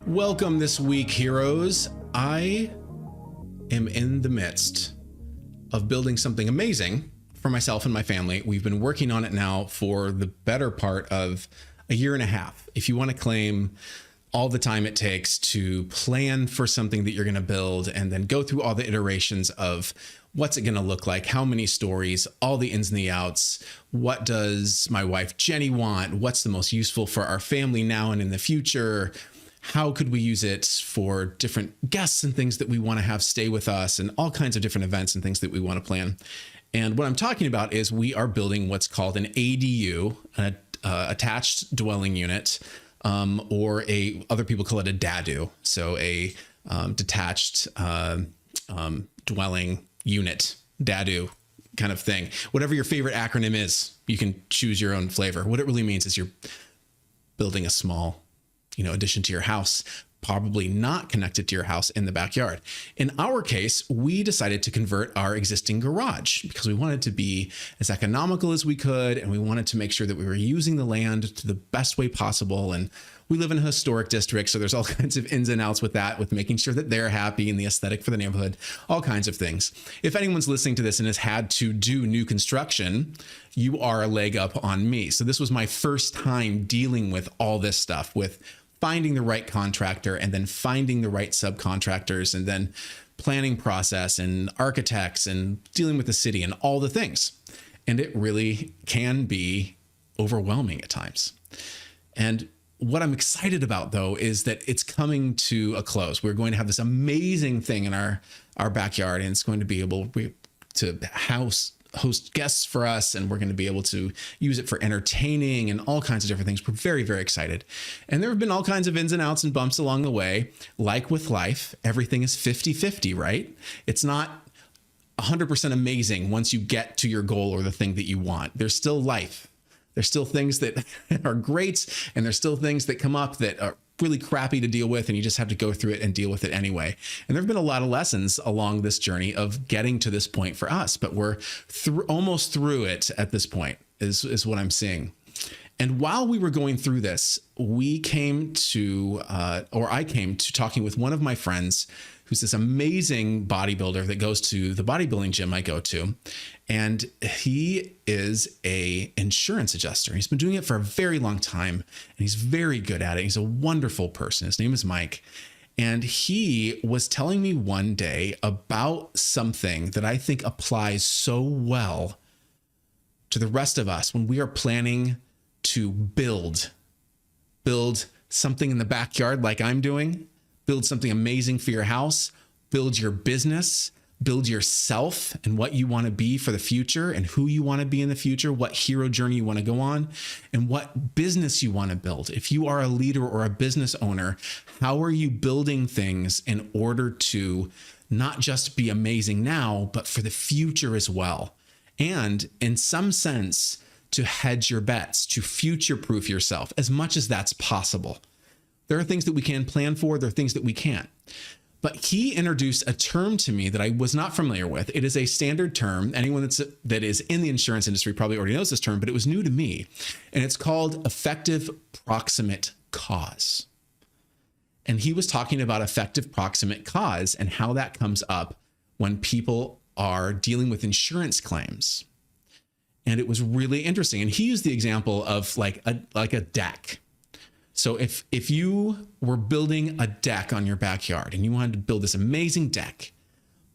Welcome this week, heroes. I am in the midst of building something amazing for myself and my family. We've been working on it now for the better part of a year and a half. If you want to claim all the time it takes to plan for something that you're going to build and then go through all the iterations of what's it going to look like, how many stories, all the ins and the outs, what does my wife Jenny want, what's the most useful for our family now and in the future, how could we use it for different guests and things that we want to have stay with us, and all kinds of different events and things that we want to plan. And what I'm talking about is we are building what's called an ADU, an attached dwelling unit, or other people call it a DADU, so a detached dwelling unit, DADU kind of thing. Whatever your favorite acronym is, you can choose your own flavor. What it really means is you're building a small addition to your house, probably not connected to your house in the backyard. In our case, we decided to convert our existing garage because we wanted to be as economical as we could, and we wanted to make sure that we were using the land to the best way possible. And we live in a historic district, so there's all kinds of ins and outs with that, with making sure that they're happy and the aesthetic for the neighborhood, all kinds of things. If anyone's listening to this and has had to do new construction, you are a leg up on me. So this was my first time dealing with all this stuff, with finding the right contractor and then finding the right subcontractors and then planning process and architects and dealing with the city and all the things. And it really can be overwhelming at times. And what I'm excited about, though, is that it's coming to a close. We're going to have this amazing thing in our backyard, and it's going to be able to host guests for us, and we're going to be able to use it for entertaining and all kinds of different things. We're very, very excited. And there have been all kinds of ins and outs and bumps along the way. Like with life, everything is 50-50, right? It's not 100% amazing once you get to your goal or the thing that you want. There's still life. There's still things that are great, and there's still things that come up that are really crappy to deal with, and you just have to go through it and deal with it anyway. And there have been a lot of lessons along this journey of getting to this point for us, but we're almost through it at this point is what I'm seeing. And while we were going through this, I came to talking with one of my friends who's this amazing bodybuilder that goes to the bodybuilding gym I go to. And he is an insurance adjuster. He's been doing it for a very long time, and he's very good at it. He's a wonderful person. His name is Mike. And he was telling me one day about something that I think applies so well to the rest of us when we are planning to build something in the backyard like I'm doing, build something amazing for your house, build your business, build yourself and what you want to be for the future and who you want to be in the future, what hero journey you want to go on, and what business you want to build. If you are a leader or a business owner, how are you building things in order to not just be amazing now, but for the future as well? And in some sense, to hedge your bets, to future-proof yourself as much as that's possible. There are things that we can plan for. There are things that we can't. But he introduced a term to me that I was not familiar with. It is a standard term. Anyone that is in the insurance industry probably already knows this term, but it was new to me. And it's called Effective Proximate Cause. And he was talking about effective proximate cause and how that comes up when people are dealing with insurance claims. And it was really interesting. And he used the example of like a deck. So if you were building a deck on your backyard and you wanted to build this amazing deck,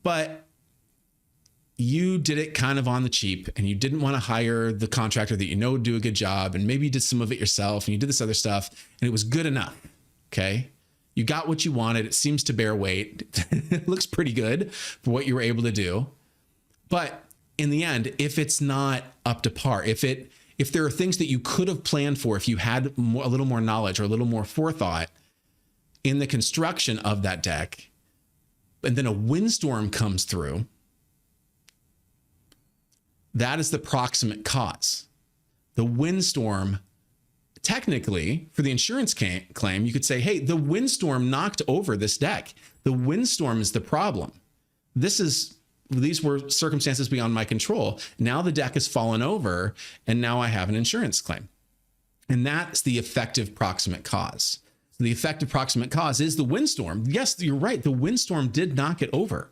but you did it kind of on the cheap and you didn't want to hire the contractor that would do a good job, and maybe you did some of it yourself and you did this other stuff and it was good enough, okay? You got what you wanted. It seems to bear weight. It looks pretty good for what you were able to do. But in the end, if it's not up to par, if there are things that you could have planned for, if you had a little more knowledge or a little more forethought in the construction of that deck, and then a windstorm comes through, that is the proximate cause. The windstorm, technically, for the insurance claim, you could say, hey, the windstorm knocked over this deck. The windstorm is the problem. These were circumstances beyond my control. Now the deck has fallen over, and now I have an insurance claim. And that's the effective proximate cause. The effective proximate cause is the windstorm. Yes, you're right. The windstorm did knock it over.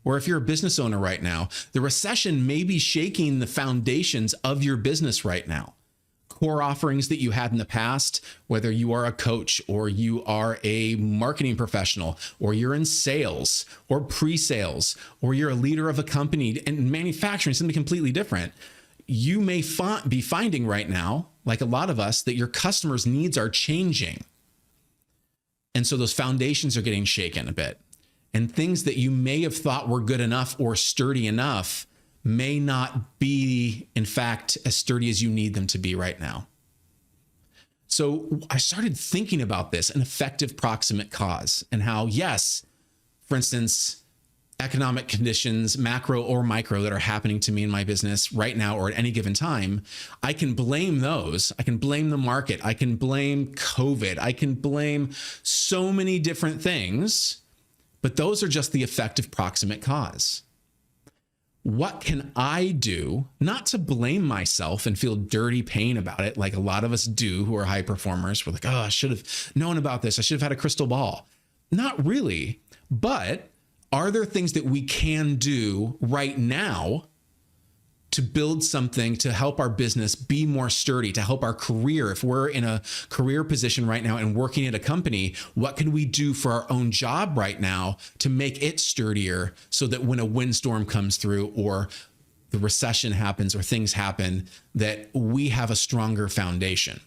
Or if you're a business owner right now, the recession may be shaking the foundations of your business right now. Core offerings that you had in the past, whether you are a coach or you are a marketing professional or you're in sales or pre-sales or you're a leader of a company and manufacturing, something completely different. You may be finding right now, like a lot of us, that your customers' needs are changing. And so those foundations are getting shaken a bit. And things that you may have thought were good enough or sturdy enough may not be, in fact, as sturdy as you need them to be right now. So I started thinking about this, an effective proximate cause, and how, yes, for instance, economic conditions, macro or micro, that are happening to me in my business right now or at any given time, I can blame those. I can blame the market. I can blame COVID. I can blame so many different things, but those are just the effective proximate cause. What can I do not to blame myself and feel dirty pain about it, like a lot of us do who are high performers? We're like, oh, I should have known about this. I should have had a crystal ball. Not really, but are there things that we can do right now to build something to help our business be more sturdy, to help our career? If we're in a career position right now and working at a company, what can we do for our own job right now to make it sturdier so that when a windstorm comes through or the recession happens or things happen, that we have a stronger foundation?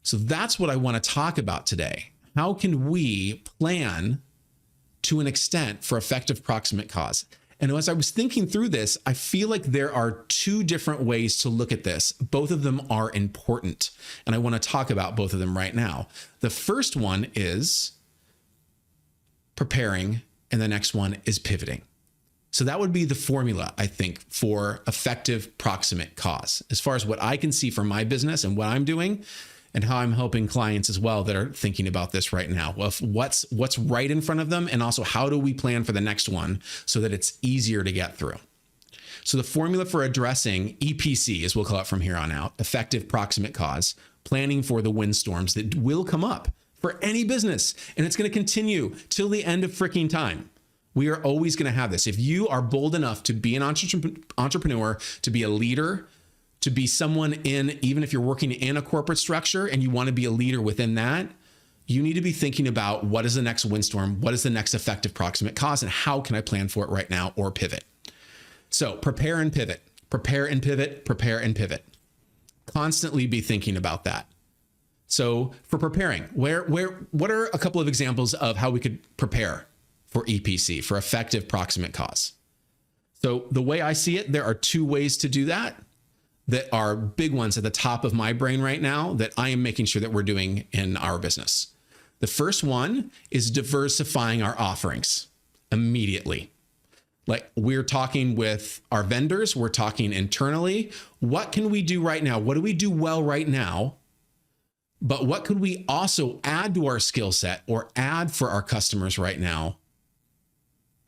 So that's what I want to talk about today. How can we plan to an extent for effective proximate cause? And as I was thinking through this, I feel like there are two different ways to look at this. Both of them are important, and I want to talk about both of them right now. The first one is preparing, and the next one is pivoting. So that would be the formula, I think, for effective proximate cause. As far as what I can see for my business and what I'm doing, and how I'm helping clients as well that are thinking about this right now. Well, what's right in front of them, and also how do we plan for the next one so that it's easier to get through. So the formula for addressing EPC, as we'll call it from here on out, effective proximate cause, planning for the windstorms that will come up for any business, and it's going to continue till the end of freaking time. We are always going to have this. If you are bold enough to be an entrepreneur, to be a leader, to be someone in, even if you're working in a corporate structure and you want to be a leader within that, you need to be thinking about what is the next windstorm, what is the next effective proximate cause, and how can I plan for it right now or pivot? So prepare and pivot, prepare and pivot, prepare and pivot. Constantly be thinking about that. So for preparing, what are a couple of examples of how we could prepare for EPC, for effective proximate cause? So the way I see it, there are two ways to do that are big ones at the top of my brain right now that I am making sure that we're doing in our business. The first one is diversifying our offerings immediately. Like, we're talking with our vendors, we're talking internally. What can we do right now? What do we do well right now? But what could we also add to our skill set or add for our customers right now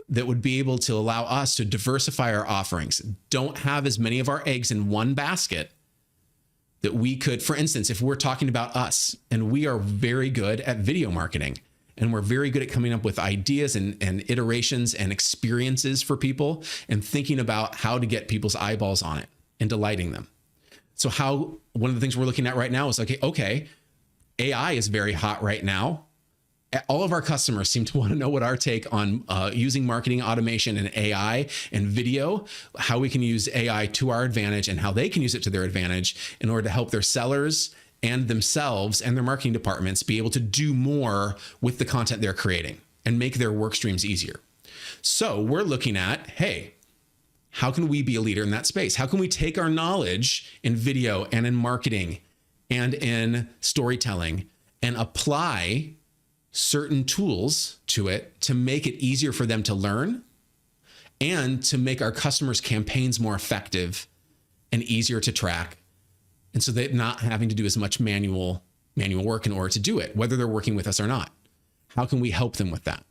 that would be able to allow us to diversify our offerings? Don't have as many of our eggs in one basket that we could. For instance, if we're talking about us, and we are very good at video marketing, and we're very good at coming up with ideas and iterations and experiences for people, and thinking about how to get people's eyeballs on it and delighting them. So one of the things we're looking at right now is, okay, AI is very hot right now. All of our customers seem to want to know what our take on using marketing automation and AI and video, how we can use AI to our advantage and how they can use it to their advantage in order to help their sellers and themselves and their marketing departments be able to do more with the content they're creating and make their work streams easier. So we're looking at, hey, how can we be a leader in that space? How can we take our knowledge in video and in marketing and in storytelling and apply certain tools to it to make it easier for them to learn and to make our customers' campaigns more effective and easier to track, and so they're not having to do as much manual work in order to do it, whether they're working with us or not. How can we help them with that?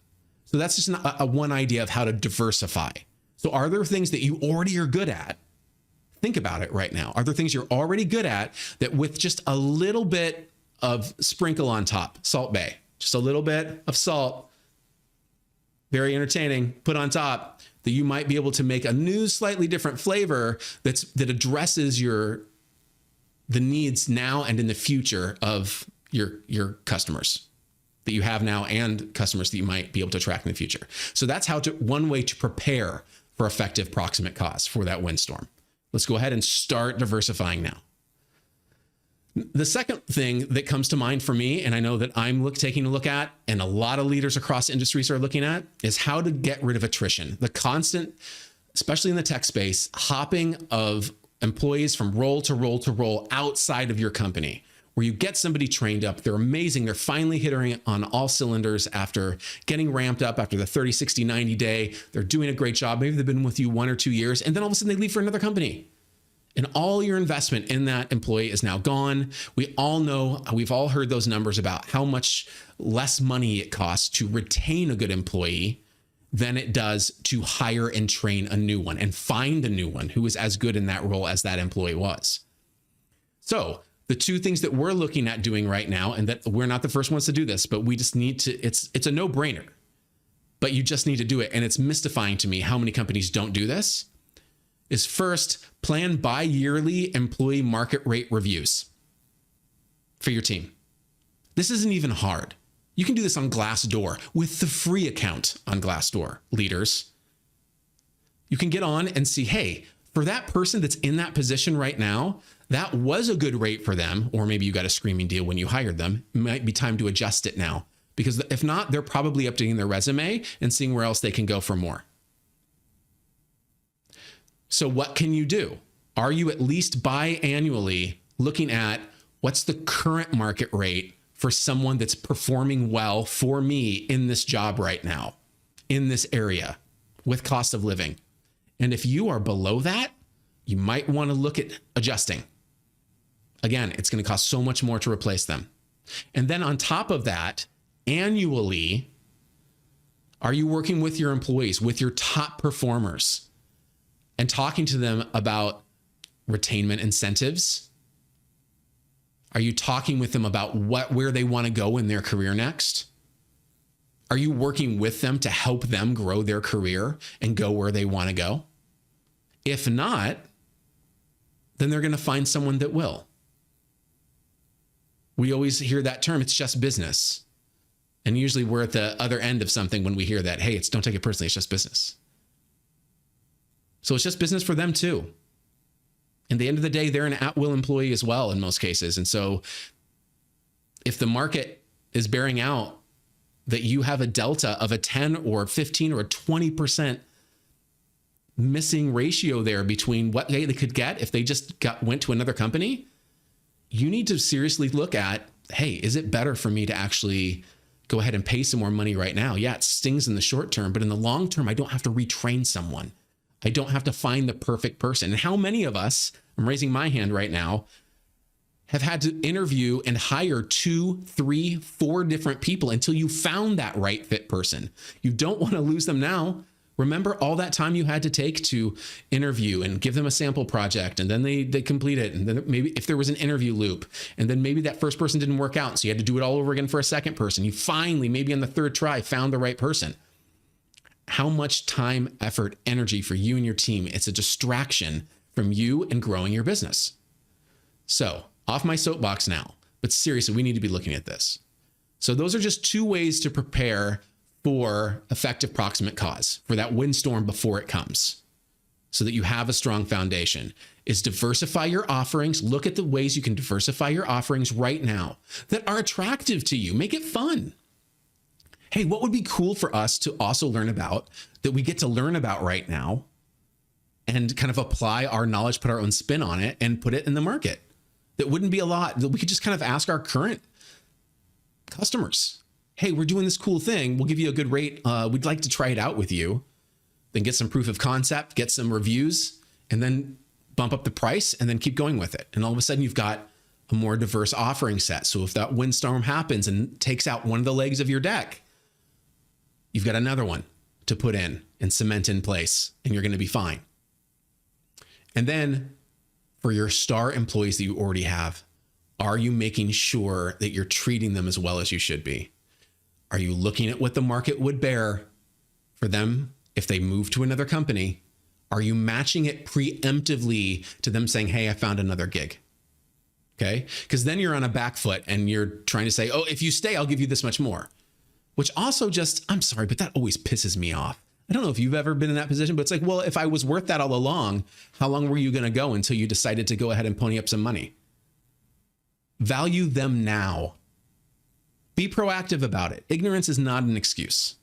So that's just one idea of how to diversify. So are there things that you already are good at? Think about it right now. Are there things you're already good at that with just a little bit of sprinkle on top, Salt Bay, just a little bit of salt, very entertaining, put on top, that you might be able to make a new, slightly different flavor that addresses the needs now and in the future of your customers that you have now and customers that you might be able to attract in the future. So that's one way to prepare for effective proximate cause for that windstorm. Let's go ahead and start diversifying now. The second thing that comes to mind for me, and I know that I'm taking a look at, and a lot of leaders across industries are looking at, is how to get rid of attrition. The constant, especially in the tech space, hopping of employees from role to role to role outside of your company, where you get somebody trained up, they're amazing, they're finally hitting on all cylinders after getting ramped up after the 30, 60, 90 day, they're doing a great job. Maybe they've been with you 1 or 2 years, and then all of a sudden they leave for another company. And all your investment in that employee is now gone. We all know, we've all heard those numbers about how much less money it costs to retain a good employee than it does to hire and train a new one and find a new one who is as good in that role as that employee was. So the two things that we're looking at doing right now, and that we're not the first ones to do this, but we just need to, it's a no-brainer, but you just need to do it. And it's mystifying to me how many companies don't do this. Is first, plan bi-yearly employee market rate reviews for your team. This isn't even hard. You can do this on Glassdoor with the free account on Glassdoor, leaders. You can get on and see, hey, for that person that's in that position right now, that was a good rate for them, or maybe you got a screaming deal when you hired them. It might be time to adjust it now, because if not, they're probably updating their resume and seeing where else they can go for more. So what can you do? Are you at least biannually looking at what's the current market rate for someone that's performing well for me in this job right now, in this area with cost of living? And if you are below that, you might want to look at adjusting. Again, it's going to cost so much more to replace them. And then on top of that, annually, are you working with your employees, with your top performers, and talking to them about retainment incentives? Are you talking with them about where they want to go in their career next? Are you working with them to help them grow their career and go where they want to go? If not, then they're going to find someone that will. We always hear that term, it's just business. And usually we're at the other end of something when we hear that, hey, don't take it personally, it's just business. So it's just business for them too. At the end of the day, they're an at-will employee as well in most cases. And so if the market is bearing out that you have a delta of a 10 or 15 or 20% missing ratio there between what they could get if they just went to another company, you need to seriously look at, hey, is it better for me to actually go ahead and pay some more money right now? Yeah, it stings in the short term, but in the long term, I don't have to retrain someone. I don't have to find the perfect person. And how many of us, I'm raising my hand right now, have had to interview and hire 2, 3, 4 different people until you found that right fit person? You don't want to lose them now. Remember all that time you had to take to interview and give them a sample project, and then they complete it. And then maybe if there was an interview loop, and then maybe that first person didn't work out, so you had to do it all over again for a second person. You finally, maybe on the 3rd try, found the right person. How much time, effort, energy for you and your team. It's a distraction from you and growing your business. So off my soapbox now, but seriously, we need to be looking at this. So those are just 2 ways to prepare for effective proximate cause, for that windstorm before it comes, so that you have a strong foundation. Is diversify your offerings. Look at the ways you can diversify your offerings right now that are attractive to you. Make it fun. Hey, what would be cool for us to also learn about, that we get to learn about right now, and kind of apply our knowledge, put our own spin on it, and put it in the market? That wouldn't be a lot, that we could just kind of ask our current customers, hey, we're doing this cool thing. We'll give you a good rate. We'd like to try it out with you. Then get some proof of concept, get some reviews, and then bump up the price, and then keep going with it. And all of a sudden you've got a more diverse offering set. So if that windstorm happens and takes out one of the legs of your deck, you've got another one to put in and cement in place, and you're going to be fine. And then for your star employees that you already have, Are you making sure that you're treating them as well as you should be? Are you looking at what the market would bear for them if they move to another company? Are you matching it preemptively to them saying, hey, I found another gig? Okay. Because then you're on a back foot and you're trying to say, oh, if you stay, I'll give you this much more, which also just, I'm sorry, but that always pisses me off. I don't know if you've ever been in that position, but it's like, well, if I was worth that all along, how long were you going to go until you decided to go ahead and pony up some money? Value them now. Be proactive about it. Ignorance is not an excuse.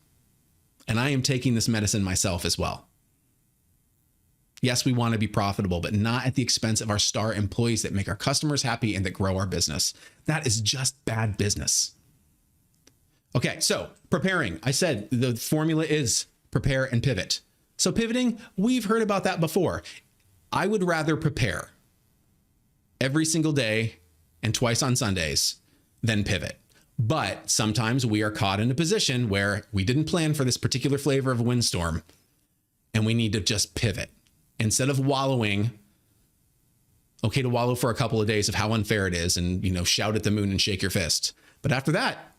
And I am taking this medicine myself as well. Yes, we want to be profitable, but not at the expense of our star employees that make our customers happy and that grow our business. That is just bad business. Okay, so preparing. I said the formula is prepare and pivot. So pivoting, we've heard about that before. I would rather prepare every single day and twice on Sundays than pivot. But sometimes we are caught in a position where we didn't plan for this particular flavor of a windstorm and we need to just pivot. Instead of wallowing, okay to wallow for a couple of days of how unfair it is and, shout at the moon and shake your fist. But after that,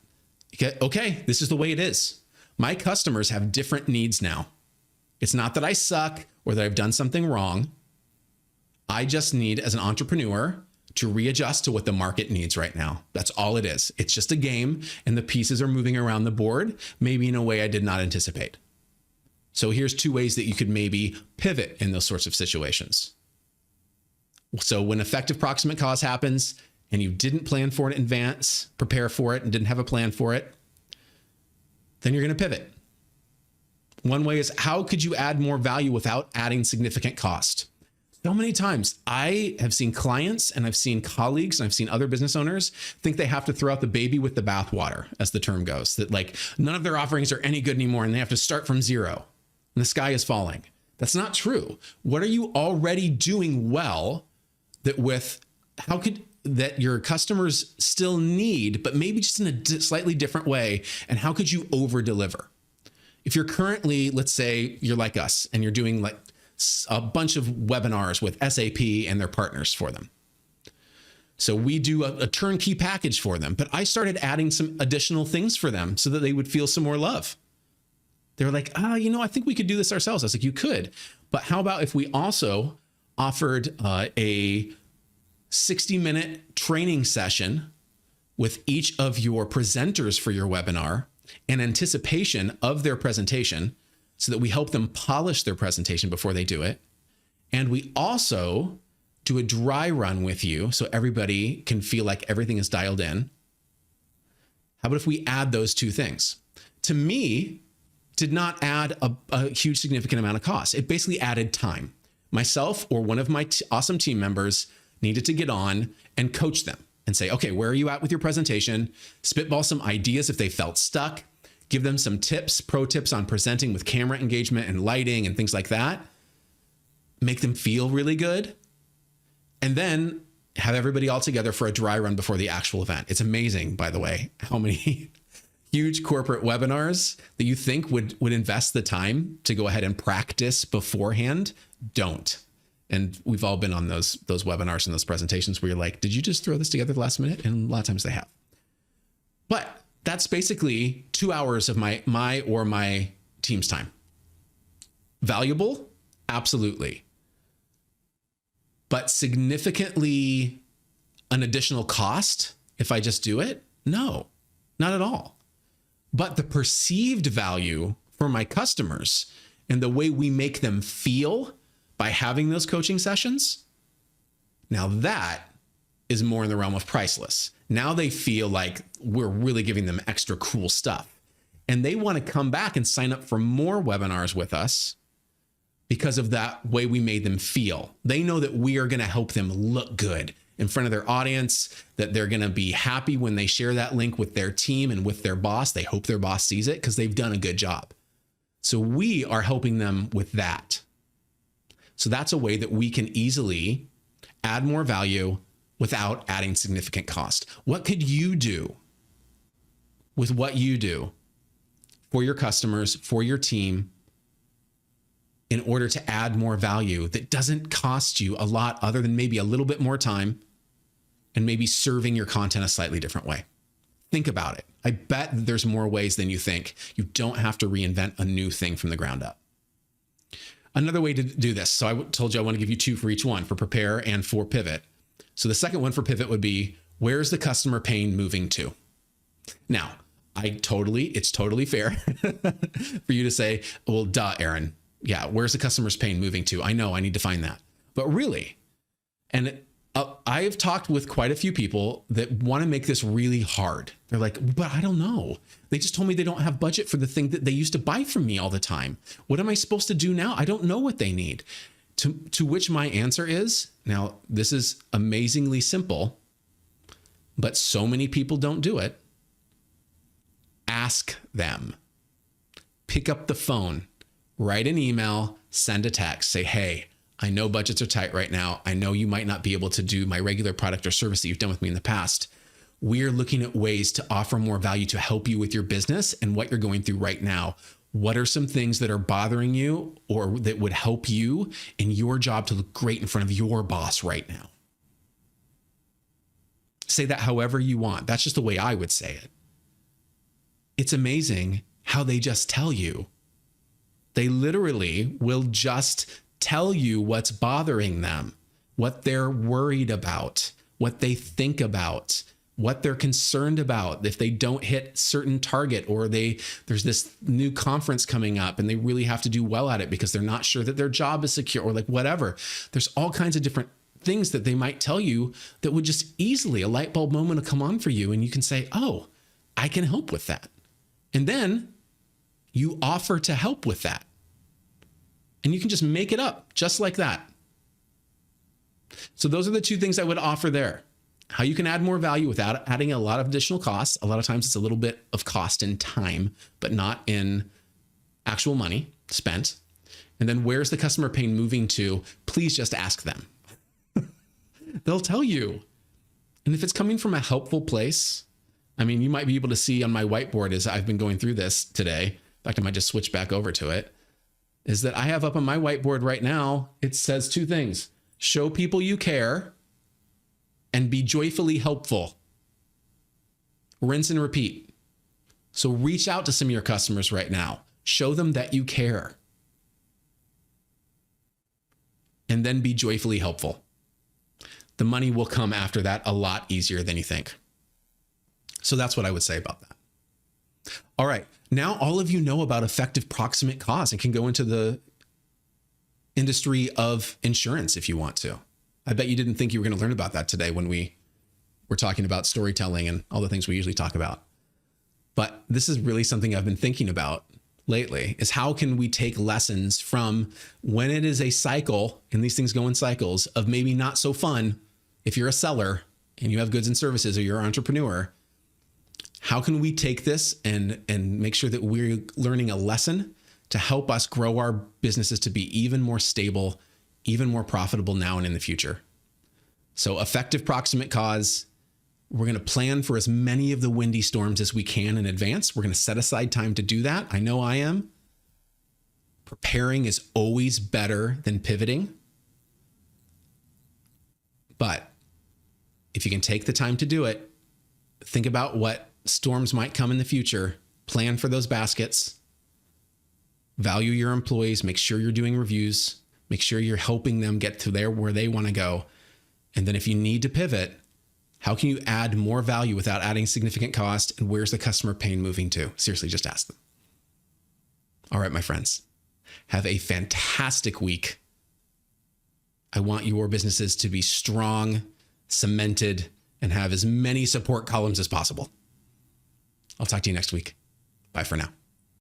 okay, this is the way it is. My customers have different needs now. It's not that I suck or that I've done something wrong. I just need, as an entrepreneur, to readjust to what the market needs right now. That's all it is. It's just a game and the pieces are moving around the board, maybe in a way I did not anticipate. So here's 2 ways that you could maybe pivot in those sorts of situations. So when effective proximate cause happens and you didn't plan for it in advance, prepare for it and didn't have a plan for it, then you're going to pivot. One way is, how could you add more value without adding significant cost? So many times I have seen clients and I've seen colleagues and I've seen other business owners think they have to throw out the baby with the bathwater, as the term goes, that like none of their offerings are any good anymore and they have to start from zero. And the sky is falling. That's not true. What are you already doing well that your customers still need, but maybe just in a slightly different way? And how could you over deliver? If you're currently, let's say you're like us and you're doing like a bunch of webinars with SAP and their partners for them. So we do a turnkey package for them, but I started adding some additional things for them so that they would feel some more love. They were like, I think we could do this ourselves. I was like, you could, but how about if we also offered a 60-minute training session with each of your presenters for your webinar in anticipation of their presentation so that we help them polish their presentation before they do it. And we also do a dry run with you so everybody can feel like everything is dialed in. How about if we add those 2 things? To me, did not add a huge significant amount of cost. It basically added time. Myself or one of my awesome team members needed to get on and coach them and say, okay, where are you at with your presentation? Spitball some ideas if they felt stuck, give them some tips, pro tips on presenting with camera engagement and lighting and things like that. Make them feel really good. And then have everybody all together for a dry run before the actual event. It's amazing, by the way, how many huge corporate webinars that you think would invest the time to go ahead and practice beforehand don't. And we've all been on those webinars and those presentations where you're like, did you just throw this together the last minute? And a lot of times they have. But that's basically 2 hours of my team's time. Valuable? Absolutely. But significantly an additional cost if I just do it? No, not at all. But the perceived value for my customers and the way we make them feel by having those coaching sessions, now that is more in the realm of priceless. Now they feel like we're really giving them extra cool stuff. And they want to come back and sign up for more webinars with us because of that way we made them feel. They know that we are going to help them look good in front of their audience, that they're going to be happy when they share that link with their team and with their boss. They hope their boss sees it because they've done a good job. So we are helping them with that. So that's a way that we can easily add more value without adding significant cost. What could you do with what you do for your customers, for your team, in order to add more value that doesn't cost you a lot other than maybe a little bit more time and maybe serving your content a slightly different way. Think about it. I bet there's more ways than you think. You don't have to reinvent a new thing from the ground up. Another way to do this. So I told you I want to give you 2 for each one, for prepare and for pivot. So the second one for pivot would be, where's the customer pain moving to? Now, it's totally fair for you to say, well, duh, Aaron. Yeah, where's the customer's pain moving to? I know I need to find that. But really, and I have talked with quite a few people that want to make this really hard. They're like, but I don't know. They just told me they don't have budget for the thing that they used to buy from me all the time. What am I supposed to do now? I don't know what they need. To which my answer is, now this is amazingly simple, but so many people don't do it. Ask them. Pick up the phone, write an email, send a text, say, hey, I know budgets are tight right now. I know you might not be able to do my regular product or service that you've done with me in the past. We're looking at ways to offer more value to help you with your business and what you're going through right now. What are some things that are bothering you or that would help you in your job to look great in front of your boss right now? Say that however you want. That's just the way I would say it. It's amazing how they just tell you. They literally will just tell you what's bothering them, what they're worried about, what they think about, what they're concerned about. If they don't hit certain target, or there's this new conference coming up and they really have to do well at it because they're not sure that their job is secure, or like whatever. There's all kinds of different things that they might tell you that would just easily, a light bulb moment will come on for you. And you can say, oh, I can help with that. And then you offer to help with that. And you can just make it up just like that. So those are the 2 things I would offer there. How you can add more value without adding a lot of additional costs. A lot of times it's a little bit of cost in time, but not in actual money spent. And then where's the customer pain moving to? Please just ask them. They'll tell you. And if it's coming from a helpful place, I mean, you might be able to see on my whiteboard as I've been going through this today. In fact, I might just switch back over to it. Is that I have up on my whiteboard right now, it says 2 things. Show people you care and be joyfully helpful. Rinse and repeat. So reach out to some of your customers right now. Show them that you care. And then be joyfully helpful. The money will come after that a lot easier than you think. So that's what I would say about that. All right. Now all of you know about effective proximate cause and can go into the industry of insurance if you want to. I bet you didn't think you were going to learn about that today when we were talking about storytelling and all the things we usually talk about. But this is really something I've been thinking about lately, is how can we take lessons from when it is a cycle, and these things go in cycles, of maybe not so fun if you're a seller and you have goods and services, or you're an entrepreneur. How can we take this and make sure that we're learning a lesson to help us grow our businesses to be even more stable, even more profitable now and in the future? So effective proximate cause. We're going to plan for as many of the windy storms as we can in advance. We're going to set aside time to do that. I know I am. Preparing is always better than pivoting. But if you can take the time to do it, think about what storms might come in the future, plan for those baskets, value your employees, make sure you're doing reviews, make sure you're helping them get to where they want to go. And then if you need to pivot, how can you add more value without adding significant cost? And where's the customer pain moving to? Seriously, just ask them. All right, my friends, have a fantastic week. I want your businesses to be strong, cemented, and have as many support columns as possible. I'll talk to you next week. Bye for now.